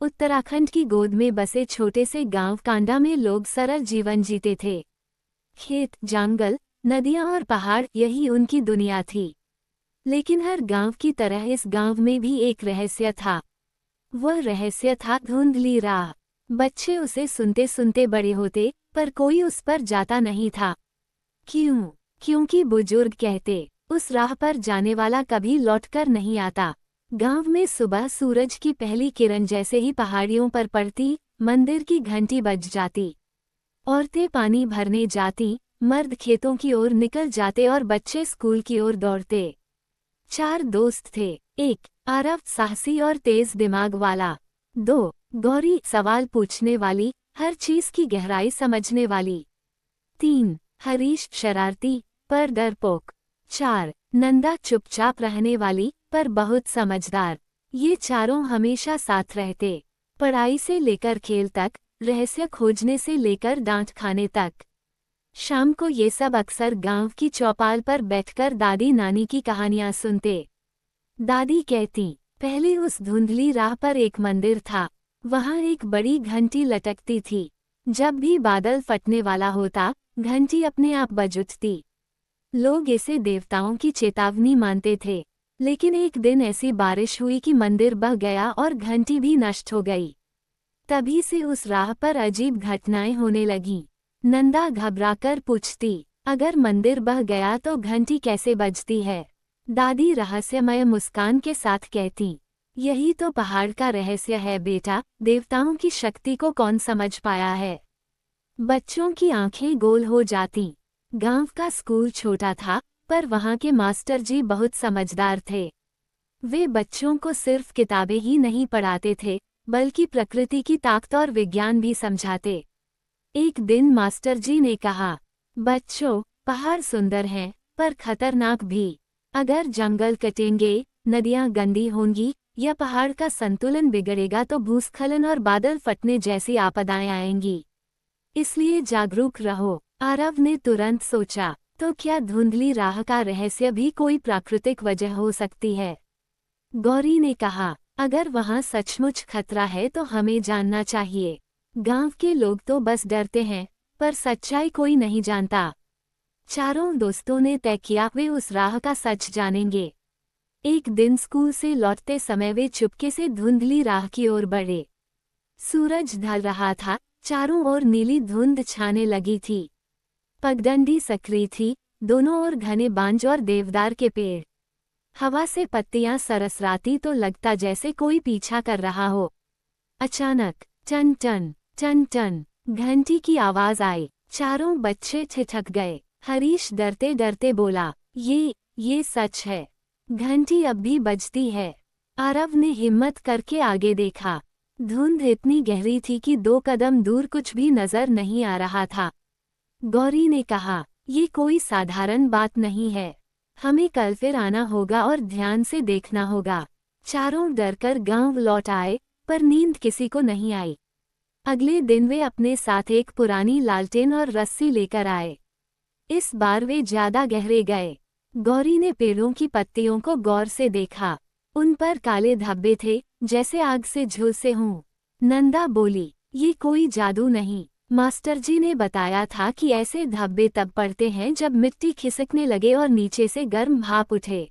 उत्तराखंड की गोद में बसे छोटे से गांव कांडा में लोग सरल जीवन जीते थे। खेत, जंगल, नदियां और पहाड़, यही उनकी दुनिया थी। लेकिन हर गांव की तरह इस गांव में भी एक रहस्य था। वह रहस्य था धुंधली राह। बच्चे उसे सुनते सुनते बड़े होते, पर कोई उस पर जाता नहीं था। क्यों? क्योंकि बुजुर्ग कहते, उस राह पर जाने वाला कभी लौटकर नहीं आता। गांव में सुबह सूरज की पहली किरण जैसे ही पहाड़ियों पर पड़ती, मंदिर की घंटी बज जाती। औरतें पानी भरने जाती, मर्द खेतों की ओर निकल जाते और बच्चे स्कूल की ओर दौड़ते। 4 दोस्त थे। 1 आरव, साहसी और तेज दिमाग वाला। 2 गौरी, सवाल पूछने वाली, हर चीज की गहराई समझने वाली। 3 हरीश, शरारती पर डरपोक। 4 नंदा, चुपचाप रहने वाली पर बहुत समझदार। ये चारों हमेशा साथ रहते, पढ़ाई से लेकर खेल तक, रहस्य खोजने से लेकर डांट खाने तक। शाम को ये सब अक्सर गांव की चौपाल पर बैठकर दादी नानी की कहानियां सुनते। दादी कहती, पहले उस धुंधली राह पर एक मंदिर था। वहां एक बड़ी घंटी लटकती थी। जब भी बादल फटने वाला होता, घंटी अपने आप बज उठती। लोग इसे देवताओं की चेतावनी मानते थे। लेकिन एक दिन ऐसी बारिश हुई कि मंदिर बह गया और घंटी भी नष्ट हो गई। तभी से उस राह पर अजीब घटनाएं होने लगीं। नंदा घबराकर पूछती, अगर मंदिर बह गया तो घंटी कैसे बजती है? दादी रहस्यमय मुस्कान के साथ कहती, यही तो पहाड़ का रहस्य है बेटा, देवताओं की शक्ति को कौन समझ पाया है। बच्चों की आंखें गोल हो जातीं। गांव का स्कूल छोटा था, पर वहां के मास्टर जी बहुत समझदार थे। वे बच्चों को सिर्फ किताबें ही नहीं पढ़ाते थे, बल्कि प्रकृति की ताकत और विज्ञान भी समझाते। एक दिन मास्टर जी ने कहा, बच्चों, पहाड़ सुंदर हैं, पर खतरनाक भी। अगर जंगल कटेंगे, नदियां गंदी होंगी या पहाड़ का संतुलन बिगड़ेगा तो भूस्खलन और बादल फटने जैसी आपदाएं आएंगी। इसलिए जागरूक रहो। आरव ने तुरंत सोचा, तो क्या धुंधली राह का रहस्य भी कोई प्राकृतिक वजह हो सकती है? गौरी ने कहा, अगर वहां सचमुच खतरा है तो हमें जानना चाहिए। गांव के लोग तो बस डरते हैं, पर सच्चाई कोई नहीं जानता। चारों दोस्तों ने तय किया, वे उस राह का सच जानेंगे। एक दिन स्कूल से लौटते समय वे चुपके से धुंधली राह की ओर बढ़े। सूरज ढल रहा था, चारों ओर नीली धुंध छाने लगी थी। पगडंडी सक्रिय थी, दोनों ओर घने बांज और देवदार के पेड़। हवा से पत्तियां सरसराती तो लगता जैसे कोई पीछा कर रहा हो। अचानक टन टन टन टन घंटी की आवाज आई। चारों बच्चे ठिठक गए। हरीश डरते डरते बोला, ये सच है, घंटी अब भी बजती है। आरव ने हिम्मत करके आगे देखा। धुंध इतनी गहरी थी कि 2 कदम दूर कुछ भी नजर नहीं आ रहा था। गौरी ने कहा, ये कोई साधारण बात नहीं है, हमें कल फिर आना होगा और ध्यान से देखना होगा। चारों डरकर गांव लौट आए, पर नींद किसी को नहीं आई। अगले दिन वे अपने साथ एक पुरानी लालटेन और रस्सी लेकर आए। इस बार वे ज्यादा गहरे गए। गौरी ने पेड़ों की पत्तियों को गौर से देखा। उन पर काले धब्बे थे, जैसे आग से झुलसे हों। नंदा बोली, ये कोई जादू नहीं, मास्टर जी ने बताया था कि ऐसे धब्बे तब पड़ते हैं जब मिट्टी खिसकने लगे और नीचे से गर्म भाप उठे।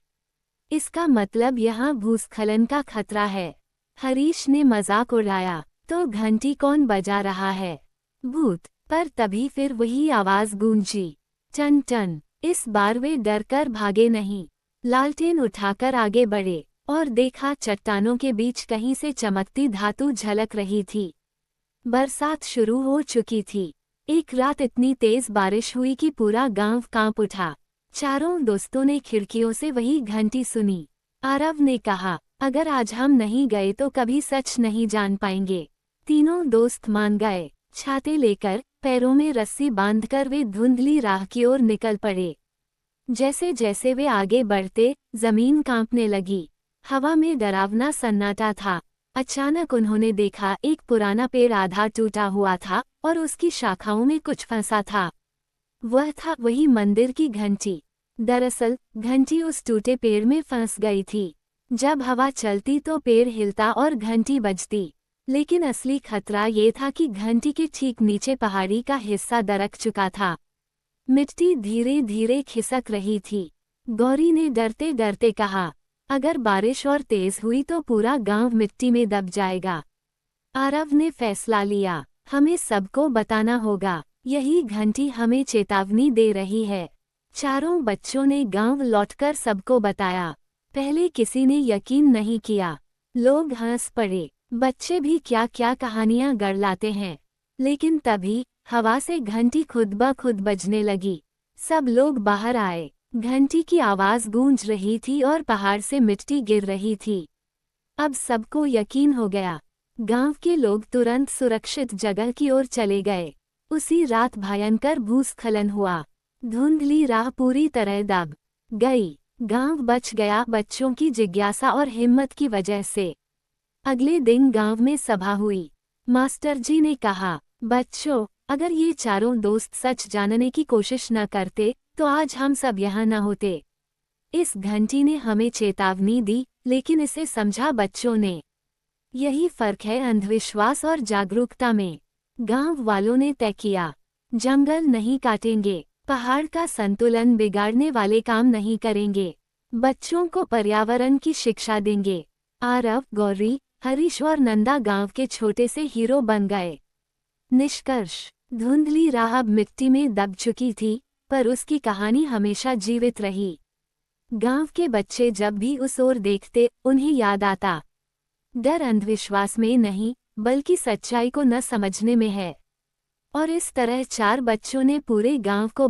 इसका मतलब यहाँ भूस्खलन का खतरा है। हरीश ने मजाक उड़ाया, तो घंटी कौन बजा रहा है? भूत। पर तभी फिर वही आवाज गूंजी, टन टन। इस बार वे डरकर भागे नहीं, लालटेन उठाकर आगे बढ़े और देखा चट्टानों के बीच कहीं से चमकती धातु झलक रही थी। बरसात शुरू हो चुकी थी। एक रात इतनी तेज बारिश हुई कि पूरा गांव कांप उठा। चारों दोस्तों ने खिड़कियों से वही घंटी सुनी। आरव ने कहा, अगर आज हम नहीं गए तो कभी सच नहीं जान पाएंगे। तीनों दोस्त मान गए। छाते लेकर, पैरों में रस्सी बांधकर वे धुंधली राह की ओर निकल पड़े। जैसे जैसे वे आगे बढ़ते, जमीन कांपने लगी। हवा में डरावना सन्नाटा था। अचानक उन्होंने देखा, एक पुराना पेड़ आधा टूटा हुआ था और उसकी शाखाओं में कुछ फंसा था। वह था वही मंदिर की घंटी। दरअसल घंटी उस टूटे पेड़ में फंस गई थी। जब हवा चलती तो पेड़ हिलता और घंटी बजती। लेकिन असली खतरा ये था कि घंटी के ठीक नीचे पहाड़ी का हिस्सा दरक चुका था। मिट्टी धीरे धीरे खिसक रही थी। गौरी ने डरते डरते कहा, अगर बारिश और तेज हुई तो पूरा गांव मिट्टी में दब जाएगा। आरव ने फैसला लिया, हमें सबको बताना होगा, यही घंटी हमें चेतावनी दे रही है। चारों बच्चों ने गांव लौटकर सबको बताया। पहले किसी ने यकीन नहीं किया। लोग हंस पड़े। बच्चे भी क्या क्या कहानियां गढ़ लाते हैं। लेकिन तभी हवा से घंटी खुद ब खुद बजने लगी। सब लोग बाहर आए। घंटी की आवाज गूंज रही थी और पहाड़ से मिट्टी गिर रही थी। अब सबको यकीन हो गया। गांव के लोग तुरंत सुरक्षित जगह की ओर चले गए। उसी रात भयंकर भूस्खलन हुआ। धुंधली राह पूरी तरह दब गई। गांव बच गया बच्चों की जिज्ञासा और हिम्मत की वजह से। अगले दिन गांव में सभा हुई। मास्टर जी ने कहा, बच्चों, अगर ये चारों दोस्त सच जानने की कोशिश न करते तो आज हम सब यहाँ न होते। इस घंटी ने हमें चेतावनी दी, लेकिन इसे समझा बच्चों ने। यही फर्क है अंधविश्वास और जागरूकता में। गांव वालों ने तय किया, जंगल नहीं काटेंगे, पहाड़ का संतुलन बिगाड़ने वाले काम नहीं करेंगे, बच्चों को पर्यावरण की शिक्षा देंगे। आरव, गौरी, हरीश और नंदा गांव के छोटे से हीरो बन गए। निष्कर्ष, धुंधली राह अब मिट्टी में दब चुकी थी, पर उसकी कहानी हमेशा जीवित रही। गांव के बच्चे जब भी उस ओर देखते, उन्हें याद आता, डर अंधविश्वास में नहीं, बल्कि सच्चाई को न समझने में है। और इस तरह चार बच्चों ने पूरे गांव को